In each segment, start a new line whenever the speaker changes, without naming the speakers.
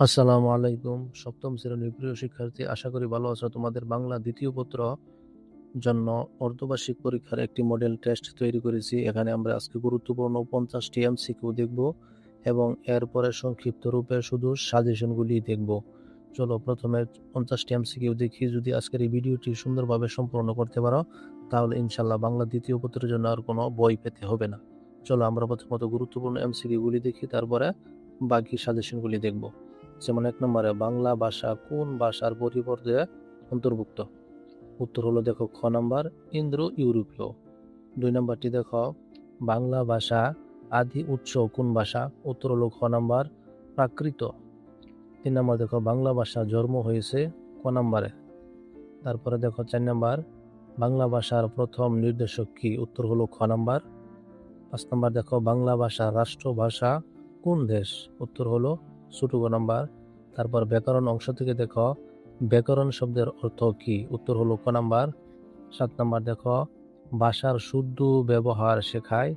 আসসালামু আলাইকুম। সপ্তম শ্রেণীর প্রিয় শিক্ষার্থী, আশা করি ভালো আছো। তোমাদের বাংলা দ্বিতীয় পত্র জন্য অর্ধবার্ষিক পরীক্ষার একটি মডেল টেস্ট তৈরি করেছি। এখানে আমরা আজকে গুরুত্বপূর্ণ 50টি এমসিকিউ দেখব এবং এরপরে সংক্ষিপ্ত রূপে শুধু সাজেশনগুলি দেখব। চলো প্রথমে 50টি এমসিকিউ দেখি। যদি আজকের এই ভিডিওটি সুন্দরভাবে সম্পূর্ণ করতে পারো তাহলে ইনশাল্লাহ বাংলা দ্বিতীয় পত্রের জন্য আর কোনো বই পেতে হবে না। চলো আমরা প্রথমত গুরুত্বপূর্ণ এমসিকিউগুলি দেখি, তারপরে বাকি সাজেশনগুলি দেখব। যেমন 1 নম্বরে, বাংলা ভাষা কোন ভাষার পরিবর্তে অন্তর্ভুক্ত? উত্তর হলো দেখো খ নাম্বার, ইন্দো ইউরোপীয়। 2 নাম্বারটি দেখো, বাংলা ভাষা আদি উৎস কোন ভাষা? উত্তর হলো খ নাম্বার, প্রাকৃত। 3 নাম্বার দেখো, বাংলা ভাষা জন্ম হয়েছে ক নাম্বারে? তারপরে দেখো 4 নাম্বার, বাংলা ভাষার প্রথম নির্দেশক কি? উত্তর হলো খ নাম্বার। 5 নাম্বার দেখো, বাংলা ভাষা রাষ্ট্রভাষা কোন দেশ? উত্তর হলো ছোট গ নাম্বার। তারপর ব্যাকরণ অংশ থেকে দেখো, ব্যাকরণ শব্দের অর্থ কি? উত্তর হলো ক নাম্বার। 7 নাম্বার দেখো, ভাষার শুদ্ধ ব্যবহার শেখায়?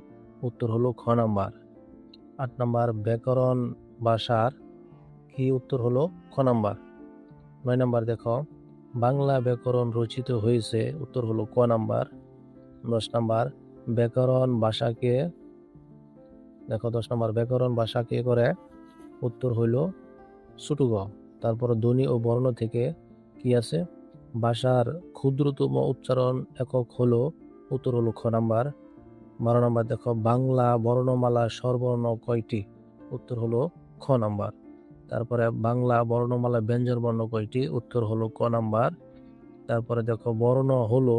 উত্তর হলো খ নাম্বার। 8 নাম্বার, ব্যাকরণ ভাষার কি? উত্তর হলো খ নাম্বার। 9 নাম্বার দেখো, বাংলা ব্যাকরণ রচিত হয়েছে? উত্তর হলো ক নাম্বার। 10 নাম্বার, ব্যাকরণ ভাষাকে দেখো 10 নম্বর, ব্যাকরণ ভাষা কে করে? উত্তর হইল ছোট গ। তারপর ধ্বনি ও বর্ণ থেকে কি আছে? ভাষার ক্ষুদ্রতম উচ্চারণ একক হলো? উত্তর হলো খ নাম্বার। 12 নম্বর দেখো, বাংলা বর্ণমালা স্বরবর্ণ কয়টি? উত্তর হলো খ নাম্বার। তারপরে বাংলা বর্ণমালা ব্যঞ্জন বর্ণ কয়টি? উত্তর হলো ক নাম্বার। তারপরে দেখো বর্ণ হলো?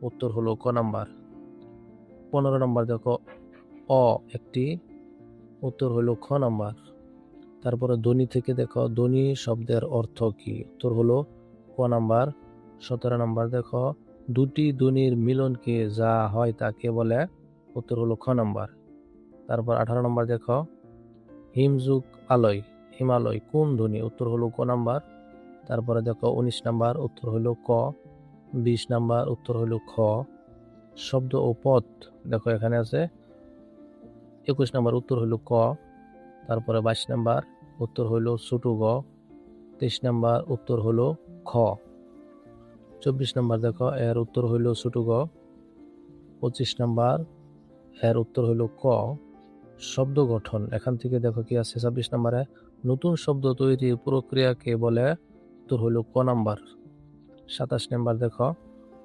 উত্তর হলো ক নাম্বার। 15 নম্বর দেখো, অ একটি? উত্তর হলো খ নাম্বার। তারপরে ধ্বনি থেকে দেখো, ধ্বনি শব্দের অর্থ কি? উত্তর হলো ক নাম্বার। 17 নম্বর দেখো, দুটি ধ্বনির মিলনকে যা হয় তাকে বলে? উত্তর হলো খ নাম্বার। তারপর 18 নম্বর দেখো, হিমযুগ আলয় হিমালয় কোন ধ্বনি? উত্তর হলো ক নাম্বার। তারপরে দেখো 19 নাম্বার, উত্তর হলো ক। 20 নাম্বার, উত্তর হলো খ। শব্দ ও পদ দেখো এখানে আছে। 21 নাম্বার, উত্তর হলো ক। তারপরে 22 নাম্বার, উত্তর হলো ছোট গ। 23 নাম্বার, উত্তর হলো খ। 24 নাম্বার দেখো, এর উত্তর হইল ছোট গ। 25 নাম্বার, এর উত্তর হইল ক। শব্দ গঠন এখান থেকে দেখো কি আছে 26 নাম্বারে, নতুন শব্দ তৈরির প্রক্রিয়াকে বলে? উত্তর হইল ক নাম্বার। 27 নাম্বার দেখো,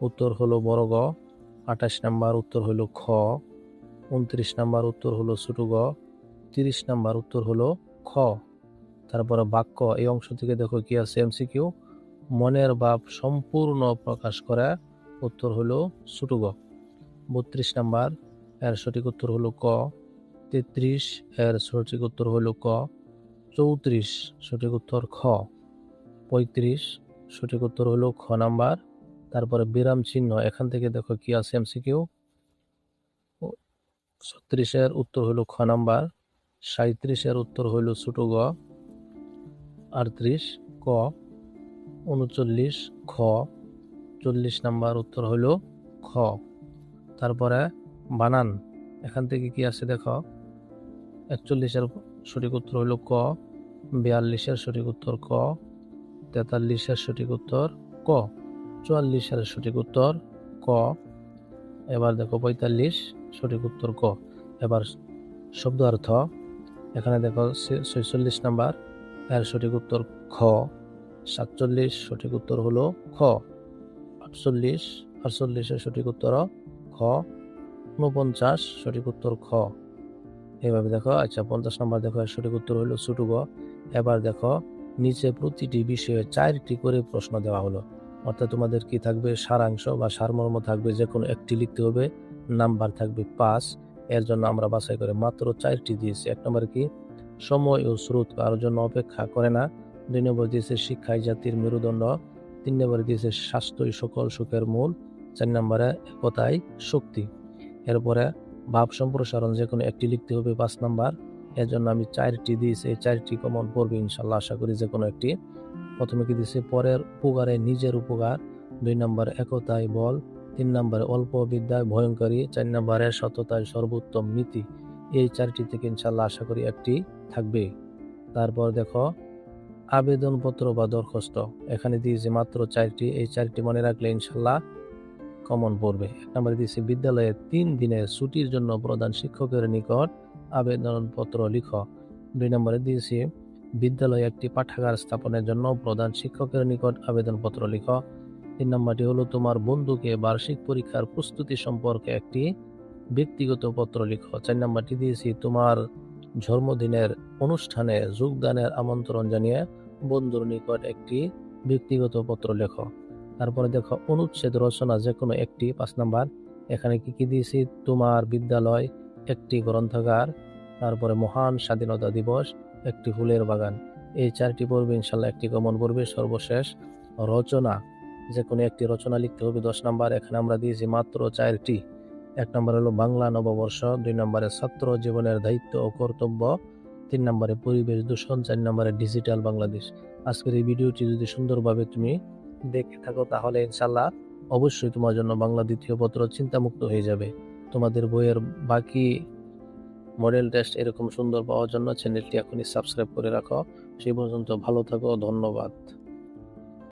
উত্তর হলো বড় গ। 28 নাম্বার, উত্তর হইল খ। 29 নাম্বার, উত্তর হলো ছোট গ। 30 নাম্বার, উত্তর হলো খ। তারপরে বাক্য এই অংশ থেকে দেখো কি আছে এমসিকিউ, মনের ভাব সম্পূর্ণ প্রকাশ করে? উত্তর হলো ছোট গ। 32 নাম্বার, এর সঠিক উত্তর হলো ক। 33, এর সঠিক উত্তর হলো ক। 34, সঠিক উত্তর খ। 35, সঠিক উত্তর হলো খ নাম্বার। তারপরে বিরাম চিহ্ন এখান থেকে দেখো কি আছে এমসিকিউ, 36 এর উত্তর হলো খ নাম্বার। 37 এর উত্তর হইল ছোট গ। 38 ক। 39 খ। 40 নাম্বার, উত্তর হইল খ। তারপরে বানান এখান থেকে কি আছে দেখো, 41 এর সঠিক উত্তর হইল ক। 42 এর সঠিক উত্তর ক। 43 এর সঠিক উত্তর ক। 44 এর সঠিক উত্তর ক। এবার দেখো 45, সঠিক উত্তর ক। এবার শব্দ অর্থ এখানে দেখো 46 নাম্বার, এর সঠিক উত্তর খ। 47, সঠিক উত্তর হলো খ। 48 এর সঠিক উত্তর খ। 49, সঠিক উত্তর খ। এইভাবে দেখো। আচ্ছা 50 নম্বর দেখো, এর সঠিক উত্তর হলো ছোট গ। এবার দেখো, নিচে প্রতিটি বিষয়ে 4টি করে প্রশ্ন দেওয়া হলো, অর্থাৎ তোমাদের কি থাকবে, সারাংশ বা সারমর্ম থাকবে, যে কোনো একটি লিখতে হবে। নাম্বার থাকবে 5। এর জন্য আমরা বাছাই করে মাত্র 4টি দিয়েছি। 1 নম্বর কি, সময় ও স্রোত কারোর জন্য অপেক্ষা করে না। 2 নম্বর দিয়েছে শিক্ষাই জাতির মেরুদণ্ড। 3 নম্বরে দিয়েছে স্বাস্থ্যই সকল সুখের মূল। 4 নম্বরে একতাই শক্তি। এরপরে ভাব সম্প্রসারণ যে কোনো একটি লিখতে হবে 5 নাম্বার। এর জন্য আমি 4টি দিয়েছি, এই 4টি কমন পড়বে ইনশাল্লাহ, আশা করি যে কোনো একটি। প্রথমে কি দিয়েছে, পরের উপকারে নিজের উপকার। 2 নম্বরে একতায় বল। 3 নম্বরে অল্প বিদ্যায় ভয়ঙ্করী। 4 নম্বরে সততায় সর্বোত্তম নীতি। এই 4টি থেকে ইনশাল্লাহ আশা করি একটি থাকবে। তারপর দেখো আবেদনপত্র বা দরখাস্ত এখানে দিয়েছি মাত্র 4টি। এই 4টি মনে রাখলে ইনশাল্লাহ কমন পড়বে। 1 নম্বরে দিয়েছি বিদ্যালয়ে 3 দিনের ছুটির জন্য প্রধান শিক্ষকের নিকট আবেদনপত্র লিখো। 2 নম্বরে দিয়েছি বিদ্যালয়ে একটি পাঠাগার স্থাপনের জন্য প্রধান শিক্ষকের নিকট আবেদনপত্র লিখো। 3 নম্বরটি হলো তোমার বন্ধুকে বার্ষিক পরীক্ষার প্রস্তুতি সম্পর্কে একটি ব্যক্তিগত পত্র লিখো। 4 নম্বরটি দিয়েছি তোমার জন্মদিনের অনুষ্ঠানে যোগদানের আমন্ত্রণ জানিয়ে বন্ধুর নিকট একটি ব্যক্তিগত পত্র লেখো। তারপরে দেখো অনুচ্ছেদ রচনা যে কোনো একটি। 5 নাম্বার এখানে কি দিয়েছি তোমার বিদ্যালয়, একটি গ্রন্থাগার, তারপরে মহান স্বাধীনতা দিবস, একটি ফুলের বাগান। এই 4টি পড়বে ইনশাল্লাহ, একটি কমন পড়বে। সর্বশেষ রচনা যে কোনো একটি রচনা লিখতে হবে। 10 নাম্বার এখানে আমরা দিয়েছি মাত্র 4টি। 1 নম্বর হলো বাংলা নববর্ষ, 2 নম্বরে ছাত্র জীবনের দায়িত্ব ও কর্তব্য, 3 নম্বরে পরিবেশ দূষণ, 4 নম্বরে ডিজিটাল বাংলাদেশ। আজকের এই ভিডিওটি যদি সুন্দরভাবে তুমি দেখে থাকো তাহলে ইনশাল্লাহ অবশ্যই তোমার জন্য বাংলা দ্বিতীয় পত্র চিন্তামুক্ত হয়ে যাবে। তোমাদের বইয়ের বাকি মডেল টেস্ট এরকম সুন্দর পাওয়ার জন্য চ্যানেলটি এখনই সাবস্ক্রাইব করে রাখো। সেই পর্যন্ত ভালো থাকো, ধন্যবাদ।